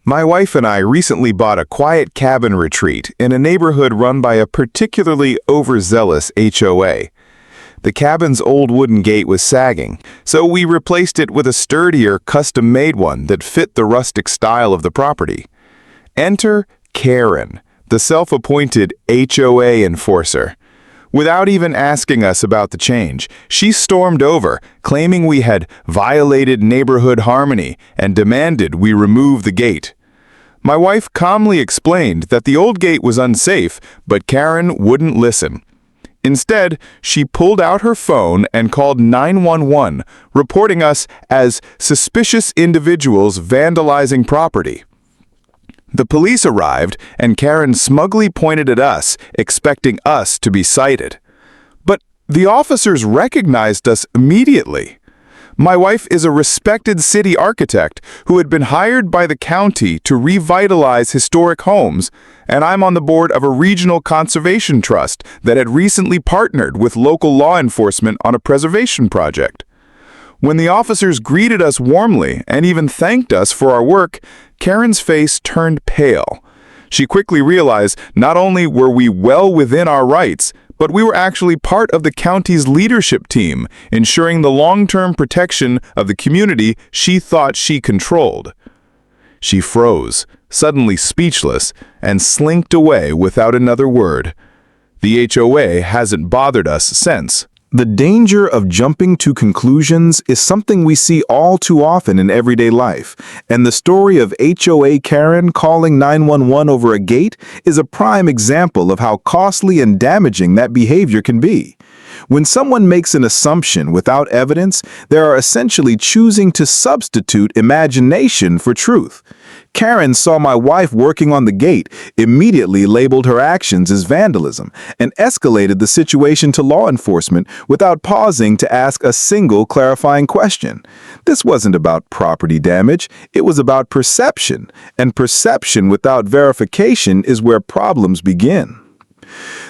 My wife and I recently bought a quiet cabin retreat in a neighborhood run by a particularly overzealous HOA. The cabin's old wooden gate was sagging, so we replaced it with a sturdier, custom-made one that fit the rustic style of the property. Enter Karen, the self-appointed HOA enforcer. Without even asking us about the change, she stormed over, claiming we had violated neighborhood harmony and demanded we remove the gate. My wife calmly explained that the old gate was unsafe, but Karen wouldn't listen. Instead, she pulled out her phone and called 911, reporting us as suspicious individuals vandalizing property. The police arrived, and Karen smugly pointed at us, expecting us to be cited. But the officers recognized us immediately. My wife is a respected city architect who had been hired by the county to revitalize historic homes, and I'm on the board of a regional conservation trust that had recently partnered with local law enforcement on a preservation project. When the officers greeted us warmly and even thanked us for our work, Karen's face turned pale. She quickly realized not only were we well within our rights, but we were actually part of the county's leadership team, ensuring the long-term protection of the community she thought she controlled. She froze, suddenly speechless, and slinked away without another word. The HOA hasn't bothered us since. The danger of jumping to conclusions is something we see all too often in everyday life, and the story of HOA Karen calling 911 over a gate is a prime example of how costly and damaging that behavior can be. When someone makes an assumption without evidence, they are essentially choosing to substitute imagination for truth. Karen saw my wife working on the gate, immediately labeled her actions as vandalism, and escalated the situation to law enforcement without pausing to ask a single clarifying question. This wasn't about property damage, it was about perception, and perception without verification is where problems begin.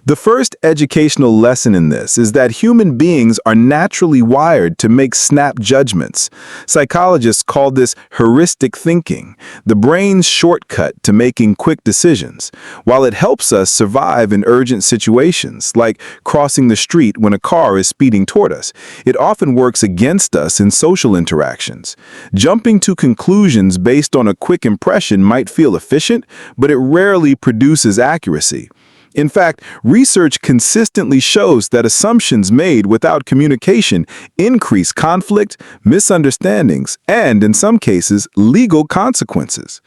The first educational lesson in this is that human beings are naturally wired to make snap judgments. Psychologists call this heuristic thinking, the brain's shortcut to making quick decisions. While it helps us survive in urgent situations, like crossing the street when a car is speeding toward us, it often works against us in social interactions. Jumping to conclusions based on a quick impression might feel efficient, but it rarely produces accuracy. In fact, research consistently shows that assumptions made without communication increase conflict, misunderstandings, and, in some cases, legal consequences.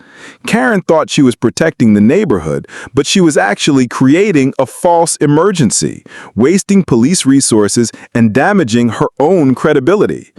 Karen thought she was protecting the neighborhood, but she was actually creating a false emergency, wasting police resources and damaging her own credibility.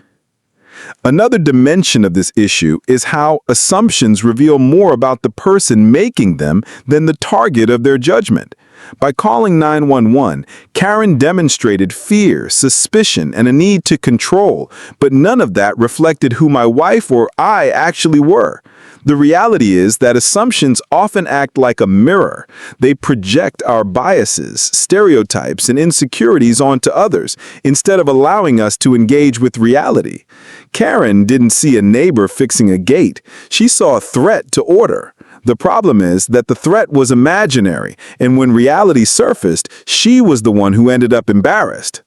Another dimension of this issue is how assumptions reveal more about the person making them than the target of their judgment. By calling 911, Karen demonstrated fear, suspicion, and a need to control, but none of that reflected who my wife or I actually were. The reality is that assumptions often act like a mirror. They project our biases, stereotypes, and insecurities onto others instead of allowing us to engage with reality. Karen didn't see a neighbor fixing a gate. She saw a threat to order. The problem is that the threat was imaginary, and when reality surfaced, she was the one who ended up embarrassed.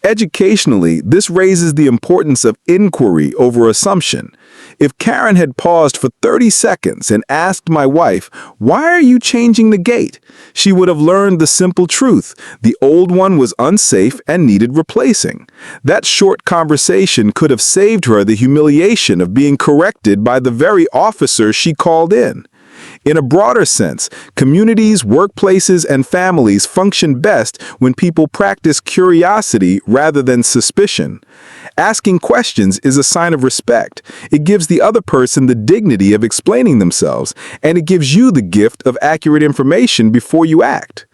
Educationally, this raises the importance of inquiry over assumption. If Karen had paused for 30 seconds and asked my wife, "Why are you changing the gate?" she would have learned the simple truth. The old one was unsafe and needed replacing. That short conversation could have saved her the humiliation of being corrected by the very officer she called in. In a broader sense, communities, workplaces, and families function best when people practice curiosity rather than suspicion. Asking questions is a sign of respect. It gives the other person the dignity of explaining themselves, and it gives you the gift of accurate information before you act.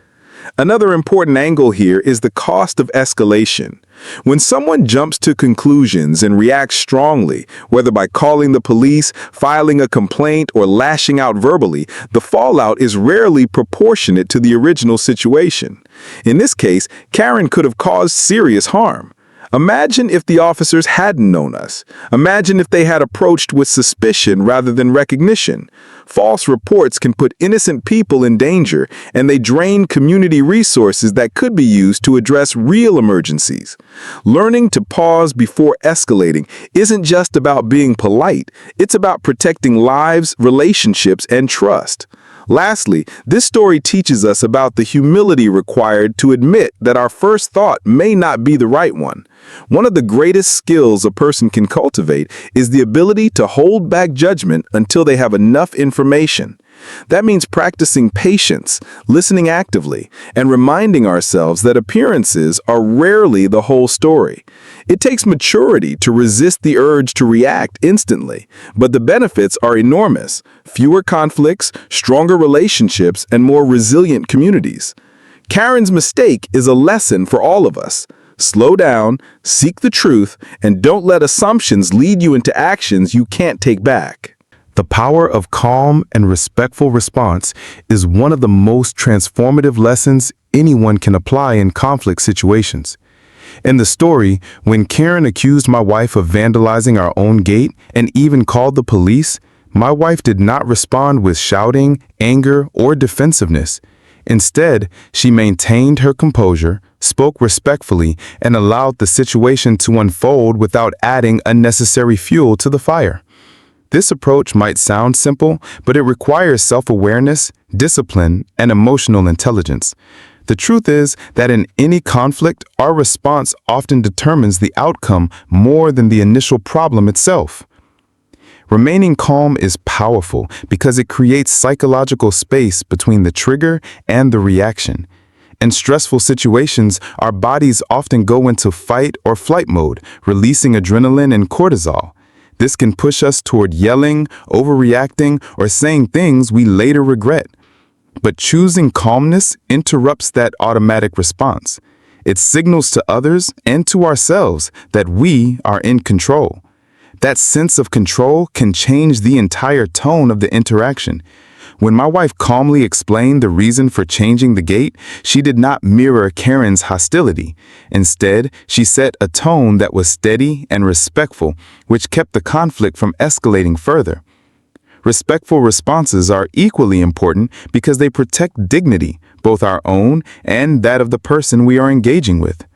Another important angle here is the cost of escalation. When someone jumps to conclusions and reacts strongly, whether by calling the police, filing a complaint, or lashing out verbally, the fallout is rarely proportionate to the original situation. In this case, Karen could have caused serious harm. Imagine if the officers hadn't known us. Imagine if they had approached with suspicion rather than recognition. False reports can put innocent people in danger, and they drain community resources that could be used to address real emergencies. Learning to pause before escalating isn't just about being polite, it's about protecting lives, relationships, and trust. Lastly, this story teaches us about the humility required to admit that our first thought may not be the right one. One of the greatest skills a person can cultivate is the ability to hold back judgment until they have enough information. That means practicing patience, listening actively, and reminding ourselves that appearances are rarely the whole story. It takes maturity to resist the urge to react instantly, but the benefits are enormous: fewer conflicts, stronger relationships, and more resilient communities. Karen's mistake is a lesson for all of us. Slow down, seek the truth, and don't let assumptions lead you into actions you can't take back. The power of calm and respectful response is one of the most transformative lessons anyone can apply in conflict situations. In the story, when Karen accused my wife of vandalizing our own gate and even called the police, my wife did not respond with shouting, anger, or defensiveness. Instead, she maintained her composure, spoke respectfully, and allowed the situation to unfold without adding unnecessary fuel to the fire. This approach might sound simple, but it requires self-awareness, discipline, and emotional intelligence. The truth is that in any conflict, our response often determines the outcome more than the initial problem itself. Remaining calm is powerful because it creates psychological space between the trigger and the reaction. In stressful situations, our bodies often go into fight or flight mode, releasing adrenaline and cortisol. This can push us toward yelling, overreacting, or saying things we later regret. But choosing calmness interrupts that automatic response. It signals to others and to ourselves that we are in control. That sense of control can change the entire tone of the interaction. When my wife calmly explained the reason for changing the gate, she did not mirror Karen's hostility. Instead, she set a tone that was steady and respectful, which kept the conflict from escalating further. Respectful responses are equally important because they protect dignity, both our own and that of the person we are engaging with.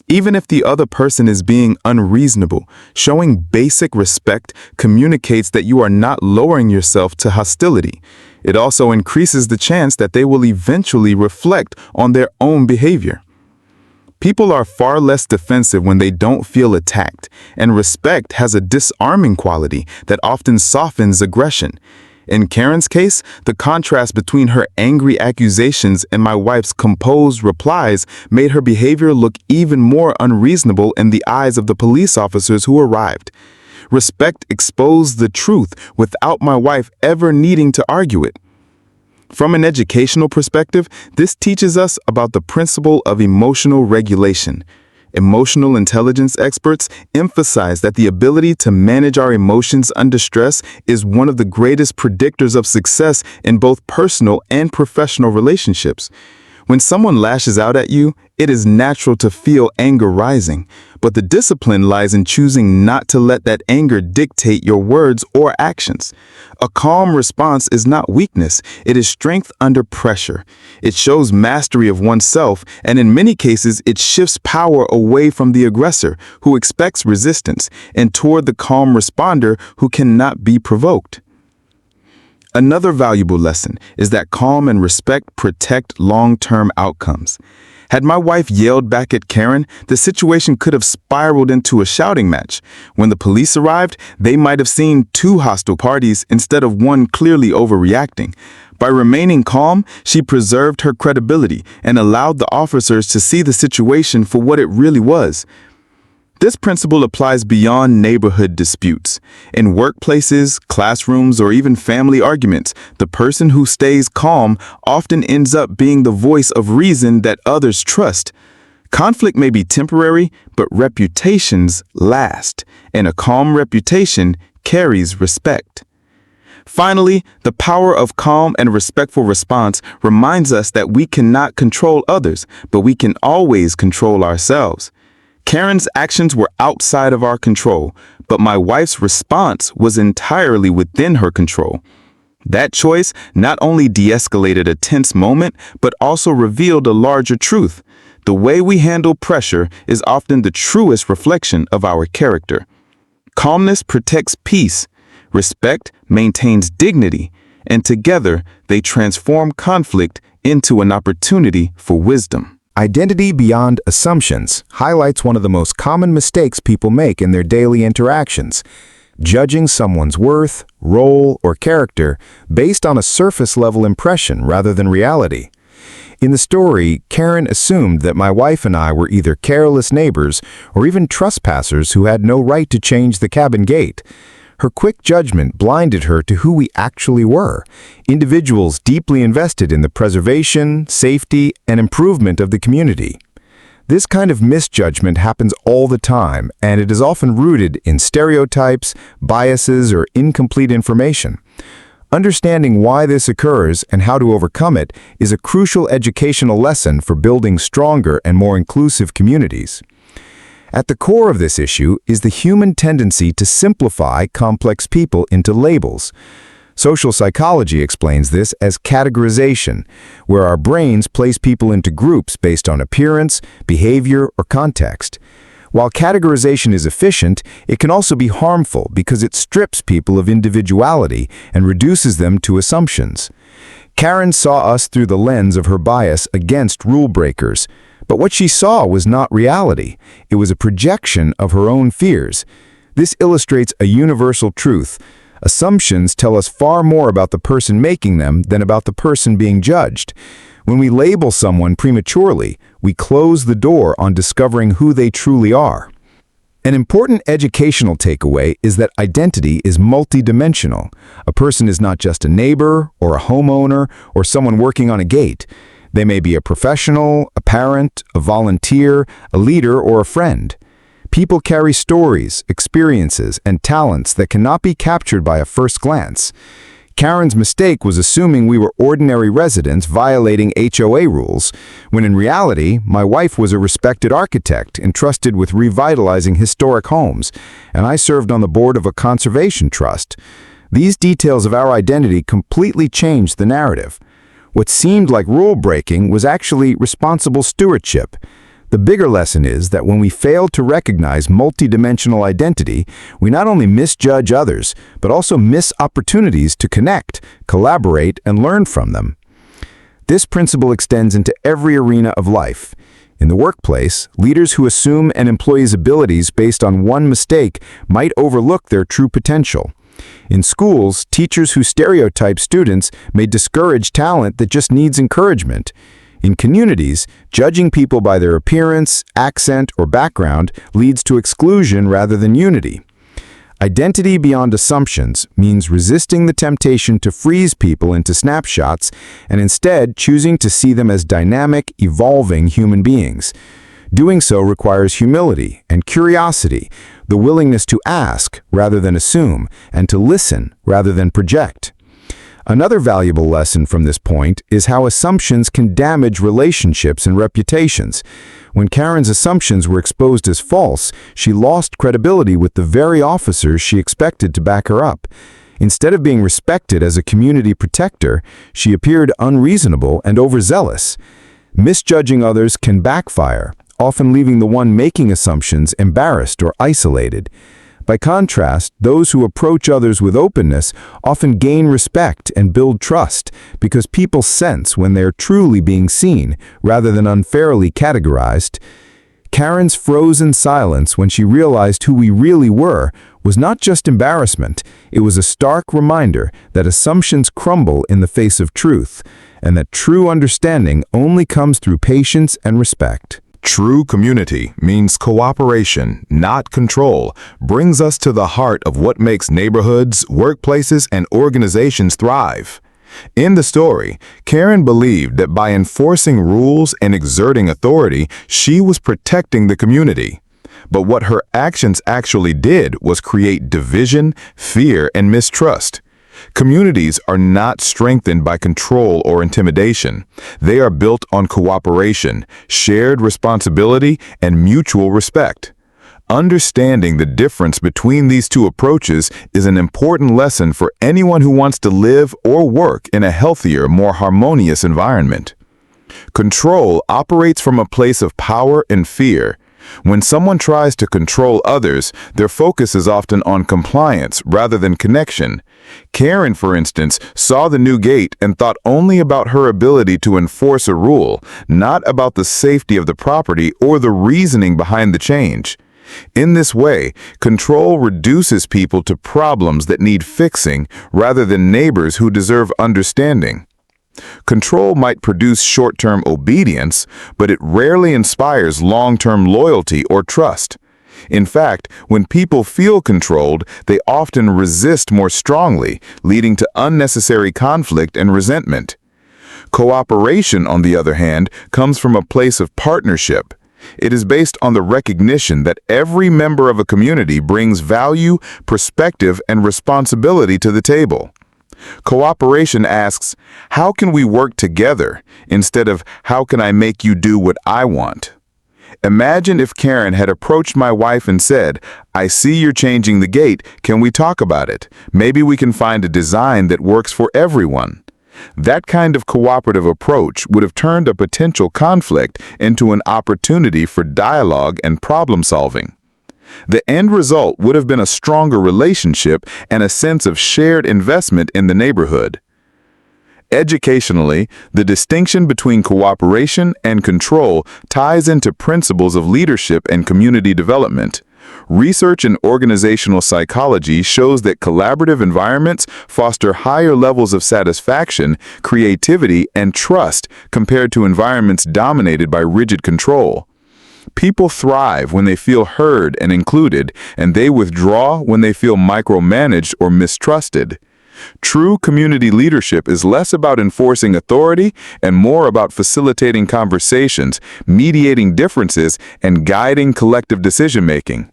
Even if the other person is being unreasonable, showing basic respect communicates that you are not lowering yourself to hostility. It also increases the chance that they will eventually reflect on their own behavior. People are far less defensive when they don't feel attacked, and respect has a disarming quality that often softens aggression. In Karen's case, the contrast between her angry accusations and my wife's composed replies made her behavior look even more unreasonable in the eyes of the police officers who arrived. Respect exposed the truth without my wife ever needing to argue it. From an educational perspective, this teaches us about the principle of emotional regulation. Emotional intelligence experts emphasize that the ability to manage our emotions under stress is one of the greatest predictors of success in both personal and professional relationships. When someone lashes out at you, it is natural to feel anger rising, but the discipline lies in choosing not to let that anger dictate your words or actions. A calm response is not weakness, it is strength under pressure. It shows mastery of oneself, and in many cases, it shifts power away from the aggressor, who expects resistance, and toward the calm responder who cannot be provoked. Another valuable lesson is that calm and respect protect long-term outcomes. Had my wife yelled back at Karen, the situation could have spiraled into a shouting match. When the police arrived, they might have seen two hostile parties instead of one clearly overreacting. By remaining calm, she preserved her credibility and allowed the officers to see the situation for what it really was. This principle applies beyond neighborhood disputes. In workplaces, classrooms, or even family arguments, the person who stays calm often ends up being the voice of reason that others trust. Conflict may be temporary, but reputations last, and a calm reputation carries respect. Finally, the power of calm and respectful response reminds us that we cannot control others, but we can always control ourselves. Karen's actions were outside of our control, but my wife's response was entirely within her control. That choice not only de-escalated a tense moment, but also revealed a larger truth. The way we handle pressure is often the truest reflection of our character. Calmness protects peace, respect maintains dignity, and together they transform conflict into an opportunity for wisdom. Identity beyond assumptions highlights one of the most common mistakes people make in their daily interactions: judging someone's worth, role, or character based on a surface-level impression rather than reality. In the story, Karen assumed that my wife and I were either careless neighbors or even trespassers who had no right to change the cabin gate. Her quick judgment blinded her to who we actually were, individuals deeply invested in the preservation, safety, and improvement of the community. This kind of misjudgment happens all the time, and it is often rooted in stereotypes, biases, or incomplete information. Understanding why this occurs and how to overcome it is a crucial educational lesson for building stronger and more inclusive communities. At the core of this issue is the human tendency to simplify complex people into labels. Social psychology explains this as categorization, where our brains place people into groups based on appearance, behavior, or context. While categorization is efficient, it can also be harmful because it strips people of individuality and reduces them to assumptions. Karen saw us through the lens of her bias against rule breakers. But what she saw was not reality. It was a projection of her own fears. This illustrates a universal truth. Assumptions tell us far more about the person making them than about the person being judged. When we label someone prematurely, we close the door on discovering who they truly are. An important educational takeaway is that identity is multidimensional. A person is not just a neighbor or a homeowner or someone working on a gate. They may be a professional, a parent, a volunteer, a leader, or a friend. People carry stories, experiences, and talents that cannot be captured by a first glance. Karen's mistake was assuming we were ordinary residents violating HOA rules, when in reality, my wife was a respected architect entrusted with revitalizing historic homes, and I served on the board of a conservation trust. These details of our identity completely changed the narrative. What seemed like rule-breaking was actually responsible stewardship. The bigger lesson is that when we fail to recognize multidimensional identity, we not only misjudge others, but also miss opportunities to connect, collaborate, and learn from them. This principle extends into every arena of life. In the workplace, leaders who assume an employee's abilities based on one mistake might overlook their true potential. In schools, teachers who stereotype students may discourage talent that just needs encouragement. In communities, judging people by their appearance, accent, or background leads to exclusion rather than unity. Identity beyond assumptions means resisting the temptation to freeze people into snapshots and instead choosing to see them as dynamic, evolving human beings. Doing so requires humility and curiosity, the willingness to ask rather than assume, and to listen rather than project. Another valuable lesson from this point is how assumptions can damage relationships and reputations. When Karen's assumptions were exposed as false, she lost credibility with the very officers she expected to back her up. Instead of being respected as a community protector, she appeared unreasonable and overzealous. Misjudging others can backfire, often leaving the one making assumptions embarrassed or isolated. By contrast, those who approach others with openness often gain respect and build trust because people sense when they are truly being seen rather than unfairly categorized. Karen's frozen silence when she realized who we really were was not just embarrassment, it was a stark reminder that assumptions crumble in the face of truth, and that true understanding only comes through patience and respect. True community means cooperation, not control, brings us to the heart of what makes neighborhoods, workplaces, and organizations thrive. In the story, Karen believed that by enforcing rules and exerting authority, she was protecting the community. But what her actions actually did was create division, fear, and mistrust. Communities are not strengthened by control or intimidation. They are built on cooperation, shared responsibility, and mutual respect. Understanding the difference between these two approaches is an important lesson for anyone who wants to live or work in a healthier, more harmonious environment. Control operates from a place of power and fear. When someone tries to control others, their focus is often on compliance rather than connection. Karen, for instance, saw the new gate and thought only about her ability to enforce a rule, not about the safety of the property or the reasoning behind the change. In this way, control reduces people to problems that need fixing rather than neighbors who deserve understanding. Control might produce short-term obedience, but it rarely inspires long-term loyalty or trust. In fact, when people feel controlled, they often resist more strongly, leading to unnecessary conflict and resentment. Cooperation, on the other hand, comes from a place of partnership. It is based on the recognition that every member of a community brings value, perspective, and responsibility to the table. Cooperation asks, how can we work together, instead of, how can I make you do what I want? Imagine if Karen had approached my wife and said, I see you're changing the gate, can we talk about it? Maybe we can find a design that works for everyone. That kind of cooperative approach would have turned a potential conflict into an opportunity for dialogue and problem solving. The end result would have been a stronger relationship and a sense of shared investment in the neighborhood. Educationally, the distinction between cooperation and control ties into principles of leadership and community development. Research in organizational psychology shows that collaborative environments foster higher levels of satisfaction, creativity, and trust compared to environments dominated by rigid control. People thrive when they feel heard and included, and they withdraw when they feel micromanaged or mistrusted. True community leadership is less about enforcing authority and more about facilitating conversations, mediating differences, and guiding collective decision-making.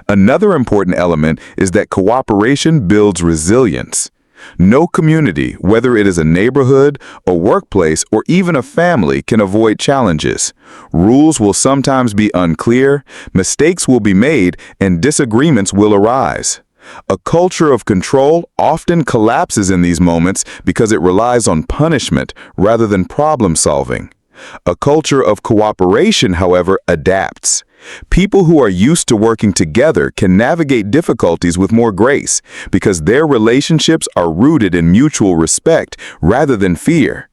Another important element is that cooperation builds resilience. No community, whether it is a neighborhood, a workplace, or even a family, can avoid challenges. Rules will sometimes be unclear, mistakes will be made, and disagreements will arise. A culture of control often collapses in these moments because it relies on punishment rather than problem solving. A culture of cooperation, however, adapts. People who are used to working together can navigate difficulties with more grace because their relationships are rooted in mutual respect rather than fear.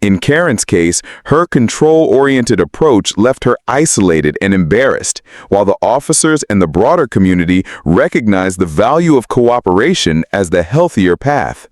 In Karen's case, her control-oriented approach left her isolated and embarrassed, while the officers and the broader community recognized the value of cooperation as the healthier path.